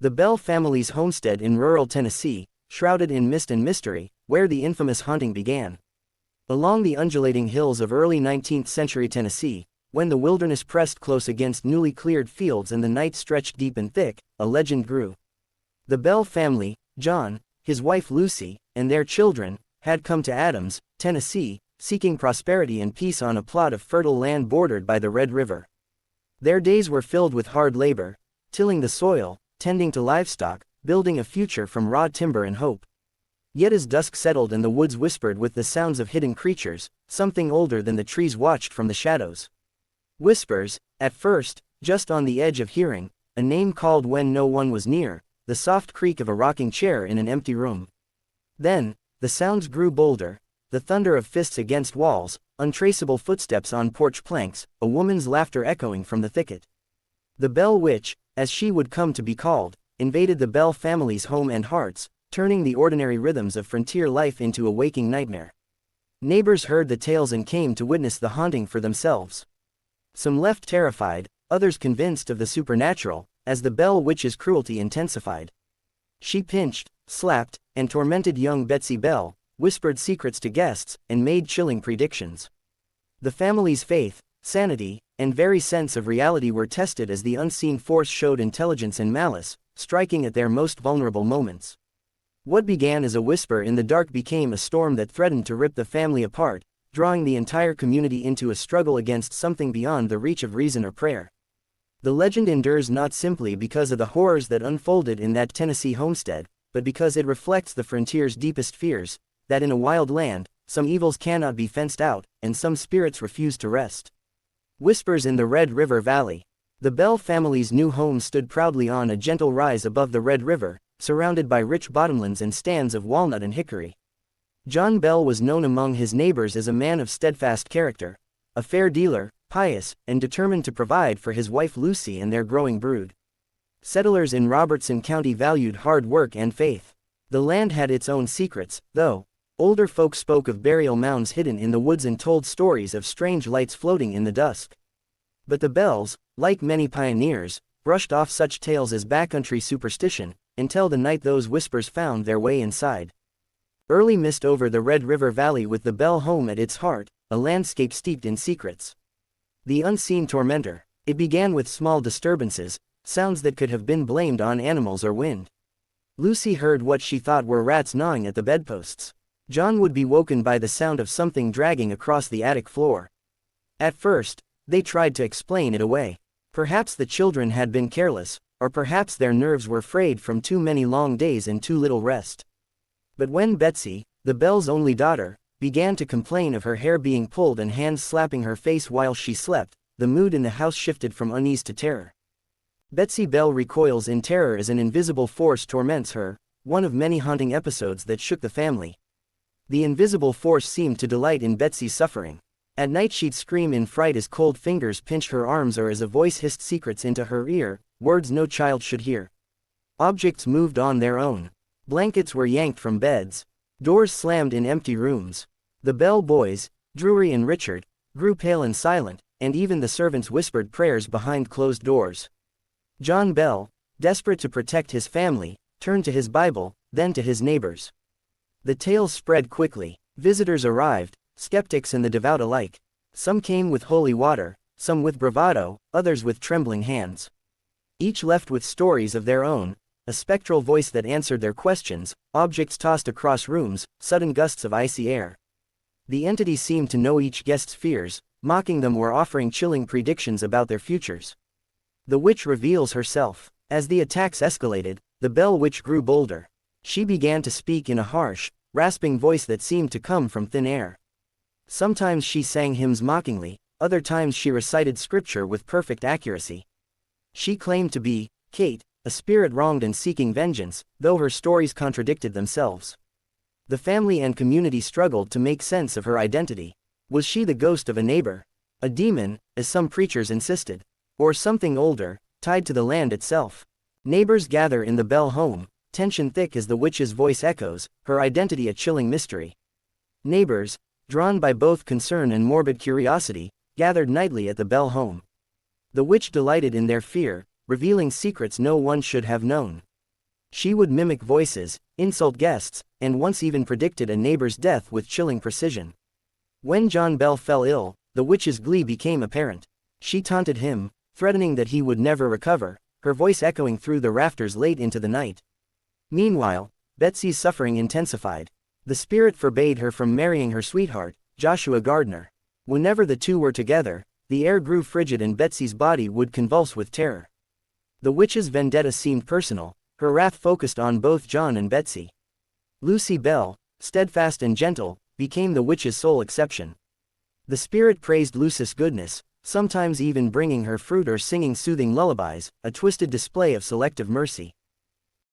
The Bell family's homestead in rural Tennessee, shrouded in mist and mystery, where the infamous haunting began. Along the undulating hills of early 19th century Tennessee, when the wilderness pressed close against newly cleared fields and the night stretched deep and thick, a legend grew. The Bell family, John, his wife Lucy, and their children, had come to Adams, Tennessee, seeking prosperity and peace on a plot of fertile land bordered by the Red River. Their days were filled with hard labor, tilling the soil, tending to livestock, building a future from raw timber and hope. Yet as dusk settled and the woods whispered with the sounds of hidden creatures, something older than the trees watched from the shadows. Whispers, at first, just on the edge of hearing, a name called when no one was near, the soft creak of a rocking chair in an empty room. Then, the sounds grew bolder, the thunder of fists against walls, untraceable footsteps on porch planks, a woman's laughter echoing from the thicket. The Bell Witch, as she would come to be called, invaded the Bell family's home and hearts, turning the ordinary rhythms of frontier life into a waking nightmare. Neighbors heard the tales and came to witness the haunting for themselves. Some left terrified, others convinced of the supernatural, as the Bell Witch's cruelty intensified. She pinched, slapped, and tormented young Betsy Bell, whispered secrets to guests, and made chilling predictions. The family's faith, sanity, and very sense of reality were tested as the unseen force showed intelligence and malice, striking at their most vulnerable moments. What began as a whisper in the dark became a storm that threatened to rip the family apart, drawing the entire community into a struggle against something beyond the reach of reason or prayer. The legend endures not simply because of the horrors that unfolded in that Tennessee homestead, but because it reflects the frontier's deepest fears, that in a wild land, some evils cannot be fenced out, and some spirits refuse to rest. Whispers in the Red River Valley. The Bell family's new home stood proudly on a gentle rise above the Red River, surrounded by rich bottomlands and stands of walnut and hickory. John Bell was known among his neighbors as a man of steadfast character, a fair dealer, pious, and determined to provide for his wife Lucy and their growing brood. Settlers in Robertson County valued hard work and faith. The land had its own secrets, though. Older folk spoke of burial mounds hidden in the woods and told stories of strange lights floating in the dusk. But the Bells, like many pioneers, brushed off such tales as backcountry superstition, until the night those whispers found their way inside. Early mist over the Red River Valley with the Bell home at its heart, a landscape steeped in secrets. The unseen tormentor. It began with small disturbances, sounds that could have been blamed on animals or wind. Lucy heard what she thought were rats gnawing at the bedposts. John would be woken by the sound of something dragging across the attic floor. At first, they tried to explain it away. Perhaps the children had been careless, or perhaps their nerves were frayed from too many long days and too little rest. But when Betsy, the Bell's only daughter, began to complain of her hair being pulled and hands slapping her face while she slept, the mood in the house shifted from unease to terror. Betsy Bell recoils in terror as an invisible force torments her, one of many haunting episodes that shook the family. The invisible force seemed to delight in Betsy's suffering. At night she'd scream in fright as cold fingers pinched her arms or as a voice hissed secrets into her ear, words no child should hear. Objects moved on their own. Blankets were yanked from beds. Doors slammed in empty rooms. The Bell boys, Drury and Richard, grew pale and silent, and even the servants whispered prayers behind closed doors. John Bell, desperate to protect his family, turned to his Bible, then to his neighbors. The tales spread quickly. Visitors arrived, skeptics and the devout alike. Some came with holy water, some with bravado, others with trembling hands. Each left with stories of their own, a spectral voice that answered their questions, objects tossed across rooms, sudden gusts of icy air. The entity seemed to know each guest's fears, mocking them or offering chilling predictions about their futures. The witch reveals herself. As the attacks escalated, the Bell Witch grew bolder. She began to speak in a harsh, rasping voice that seemed to come from thin air. Sometimes she sang hymns mockingly, other times she recited scripture with perfect accuracy. She claimed to be Kate, a spirit wronged and seeking vengeance, though her stories contradicted themselves. The family and community struggled to make sense of her identity. Was she the ghost of a neighbor? A demon, as some preachers insisted? Or something older, tied to the land itself? Neighbors gather in the Bell home, tension thick as the witch's voice echoes, her identity a chilling mystery. Neighbors, drawn by both concern and morbid curiosity, gathered nightly at the Bell home. The witch delighted in their fear, revealing secrets no one should have known. She would mimic voices, insult guests, and once even predicted a neighbor's death with chilling precision. When John Bell fell ill, the witch's glee became apparent. She taunted him, threatening that he would never recover, her voice echoing through the rafters late into the night. Meanwhile, Betsy's suffering intensified. The spirit forbade her from marrying her sweetheart, Joshua Gardner. Whenever the two were together, the air grew frigid and Betsy's body would convulse with terror. The witch's vendetta seemed personal, her wrath focused on both John and Betsy. Lucy Bell, steadfast and gentle, became the witch's sole exception. The spirit praised Lucy's goodness, sometimes even bringing her fruit or singing soothing lullabies, a twisted display of selective mercy.